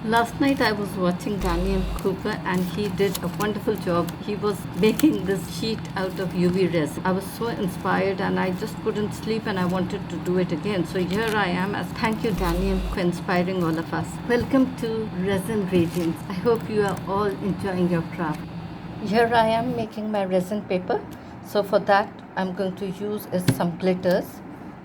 Last night I was watching Daniel Cooper and he did a wonderful job. He was making this sheet out of UV resin. I was so inspired and I just couldn't sleep and I wanted to do it again. So here I am. As thank you, Daniel, for inspiring all of us. Welcome to Resin Radiance. I hope you are all enjoying your craft. Here I am making my resin paper. So for that I'm going to use some glitters.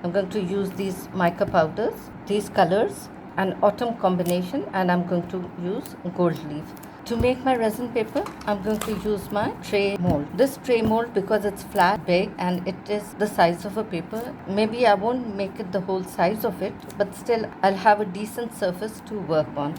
I'm going to use these mica powders, these colors, an autumn combination, and I'm going to use gold leaf. To make my resin paper, I'm going to use my tray mold. This tray mold, because it's flat, big, and it is the size of a paper, maybe I won't make it the whole size of it, but still I'll have a decent surface to work on.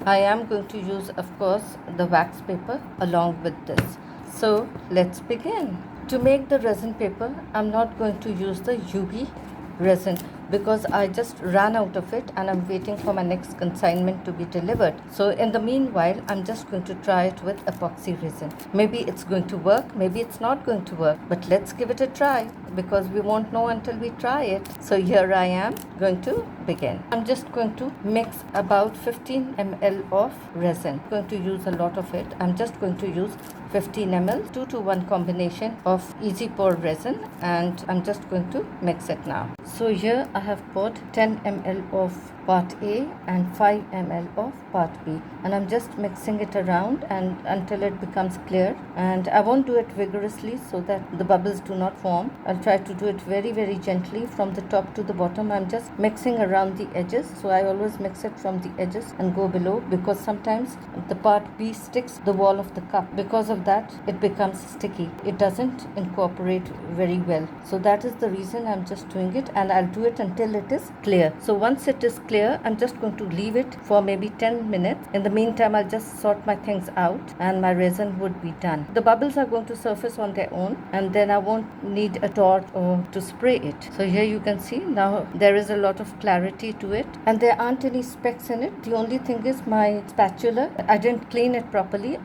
I am going to use, of course, the wax paper along with this. So let's begin. To make the resin paper, I'm not going to use the UV resin because I just ran out of it and I'm waiting for my next consignment to be delivered. So in the meanwhile, I'm just going to try it with epoxy resin. Maybe it's going to work, maybe it's not going to work, but let's give it a try because we won't know until we try it. So here I am going to begin. I'm just going to mix about 15 ml of resin. I'm going to use a lot of it. I'm just going to use 15 ml 2-to-1 combination of easy pour resin, and I'm just going to mix it now. So here I have poured 10 ml of part A and 5 ml of part B, and I'm just mixing it around and until it becomes clear. And I won't do it vigorously so that the bubbles do not form. I'll try to do it very gently from the top to the bottom. I'm just mixing around the edges, so I always mix it from the edges and go below because sometimes the part B sticks the wall of the cup. Because of that, it becomes sticky. It doesn't incorporate very well. So that is the reason I'm just doing it, and I'll do it until it is clear. So once it is clear, I'm just going to leave it for maybe 10 minutes. In the meantime, I'll just sort my things out and my resin would be done. The bubbles are going to surface on their own, and then I won't need a torch or to spray it. So here you can see now there is a lot of clarity to it and there aren't any specks in it. The only thing is my spatula, I didn't clean it properly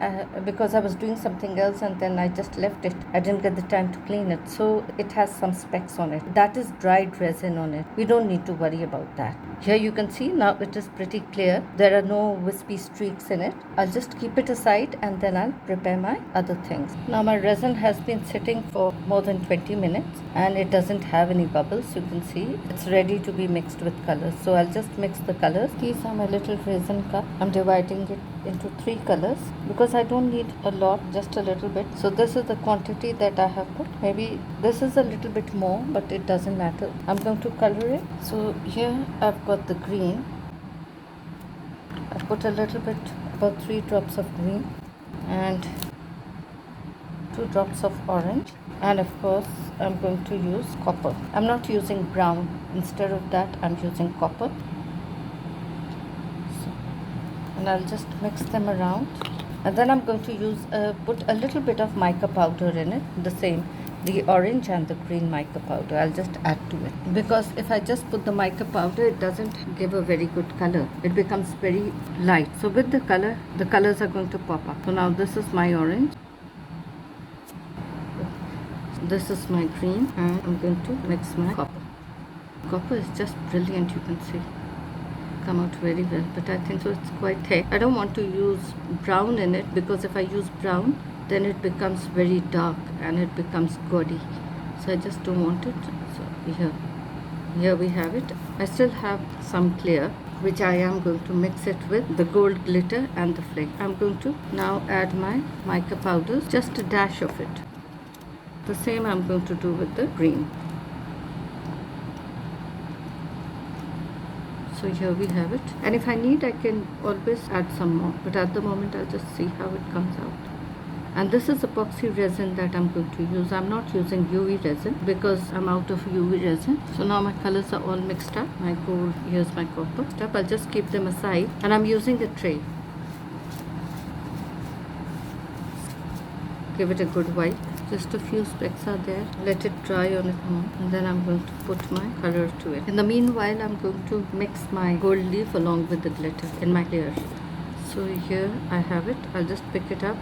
because I was doing something else and then I just left it. I didn't get the time to clean it, so it has some specks on it. That is dried resin on it. We don't need to worry about that. Here you can see now it is pretty clear. There are no wispy streaks in it. I'll just keep it aside and then I'll prepare my other things. Now my resin has been sitting for more than 20 minutes and it doesn't have any bubbles. You can see it's ready to be mixed with colors. So I'll just mix the colors. These are my little resin cup. I'm dividing it into 3 colors because I don't need a lot, just a little bit. So this is the quantity that I have put. Maybe this is a little bit more, but it doesn't matter. I'm going to color it. So here I've got the green. I put a little bit, about 3 drops of green and 2 drops of orange, and of course I'm going to use copper. I'm not using brown. Instead of that I'm using copper. And I'll just mix them around, and then I'm going to use put a little bit of mica powder in it, the orange and the green mica powder. I'll just add to it because if I just put the mica powder, it doesn't give a very good color. It becomes very light. So with the colors are going to pop up. So now this is my orange, this is my green, and I'm going to mix my copper. Copper is just brilliant. You can see come out very well, but I think so it's quite thick. I don't want to use brown in it because if I use brown, then it becomes very dark and it becomes gaudy. So I just don't want it. So here we have it. I still have some clear, which I am going to mix it with the gold glitter and the flake. I'm going to now add my mica powders, just a dash of it. The same I'm going to do with the green. So here we have it, and if I need I can always add some more, but at the moment I'll just see how it comes out. And this is epoxy resin that I'm going to use. I'm not using UV resin because I'm out of UV resin. So now my colors are all mixed up. My gold, here's my copper stuff. I'll just keep them aside, and I'm using a tray. Give it a good wipe. Just a few specks are there. Let it dry on its own, and then I'm going to put my color to it. In the meanwhile, I'm going to mix my gold leaf along with the glitter in my clear. So here I have it. I'll just pick it up.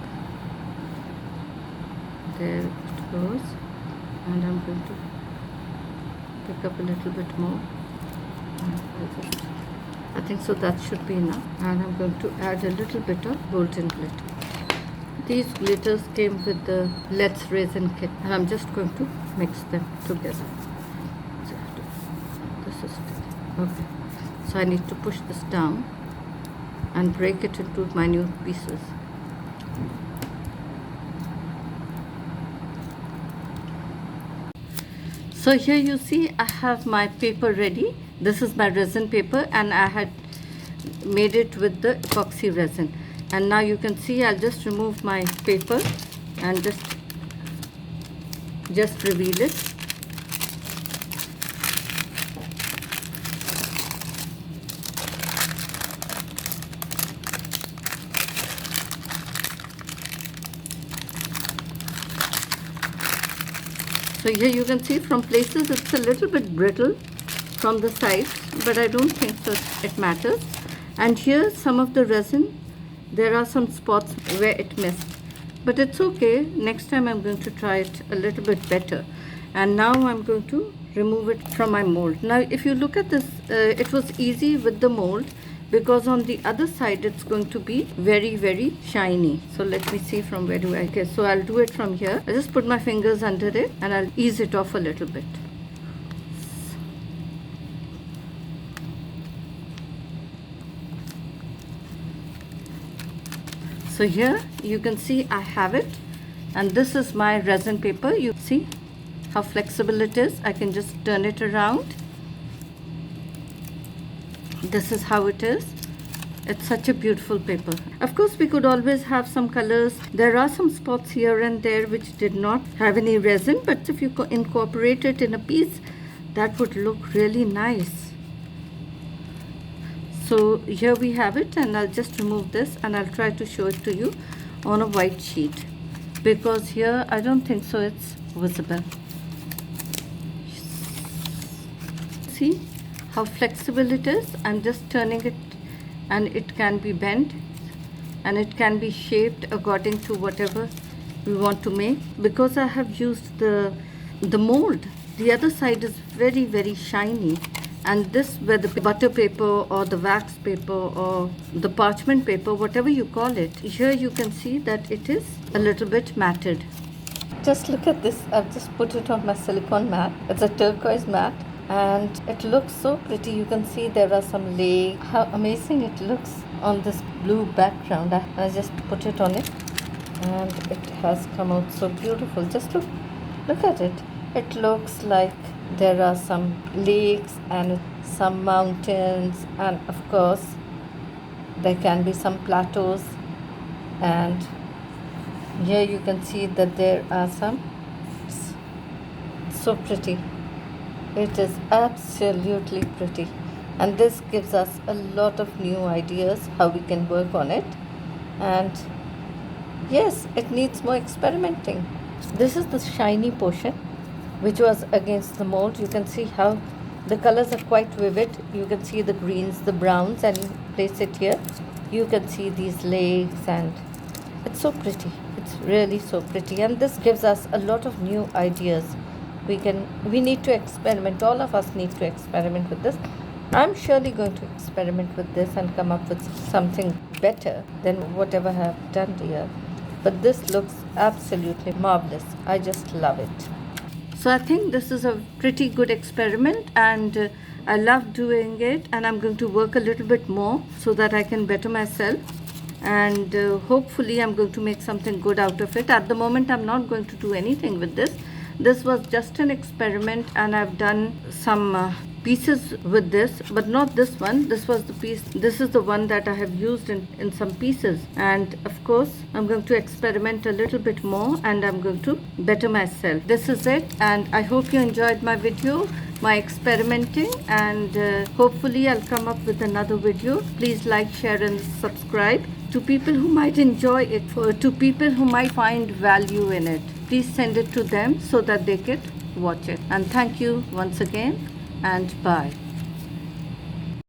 There it goes, and I'm going to pick up a little bit more. And I'll just I think so that should be enough. And I'm going to add a little bit of golden glitter. These glitters came with the Let's Resin kit, and I'm just going to mix them together. This is okay. So I need to push this down and break it into minute pieces. So here you see I have my paper ready. This is my resin paper, and I had made it with the epoxy resin. And now you can see I'll just remove my paper and just reveal it. So here you can see from places it's a little bit brittle from the sides, but I don't think so it matters. And here some of the resin, there are some spots where it missed, but it's okay. Next time I'm going to try it a little bit better. And now I'm going to remove it from my mold. Now if you look at this, it was easy with the mold because on the other side it's going to be very shiny. So let me see from where do I get. So I'll do it from here. I just put my fingers under it and I'll ease it off a little bit. So here you can see I have it, and this is my resin paper. You see how flexible it is. I can just turn it around. This is how it is. It's such a beautiful paper. Of course we could always have some colors. There are some spots here and there which did not have any resin, but if you incorporate it in a piece, that would look really nice. So here we have it, and I'll just remove this and I'll try to show it to you on a white sheet, because here I don't think so it's visible. See how flexible it is. I'm just turning it, and it can be bent and it can be shaped according to whatever we want to make. Because I have used the mold, the other side is very shiny, and this, where the butter paper or the wax paper or the parchment paper, whatever you call it, here you can see that it is a little bit matted. Just look at this. I've just put it on my silicone mat. It's a turquoise mat and it looks so pretty. You can see there are some legs. How amazing it looks on this blue background. I just put it on it and it has come out so beautiful. Just look at it. It looks like there are some lakes and some mountains, and of course there can be some plateaus, and here you can see that there are some. So pretty. It is absolutely pretty, and this gives us a lot of new ideas how we can work on it. And yes, it needs more experimenting. This is the shiny portion which was against the mold. You can see how the colors are quite vivid. You can see the greens, the browns, and you place it here, you can see these legs, and it's so pretty. It's really so pretty, and this gives us a lot of new ideas. We need to experiment. All of us need to experiment with this. I'm surely going to experiment with this and come up with something better than whatever I have done here. But this looks absolutely marvelous. I just love it. So I think this is a pretty good experiment, and I love doing it, and I'm going to work a little bit more so that I can better myself, and hopefully I'm going to make something good out of it. At the moment I'm not going to do anything with this. This was just an experiment, and I've done some pieces with this, but not this one. This was the piece. This is the one that I have used in some pieces, and of course I'm going to experiment a little bit more, and I'm going to better myself. This is it, and I hope you enjoyed my video, my experimenting, and hopefully I'll come up with another video. Please like, share and subscribe. To people who might enjoy it, to people who might find value in it, please send it to them so that they could watch it. And thank you once again, and bye.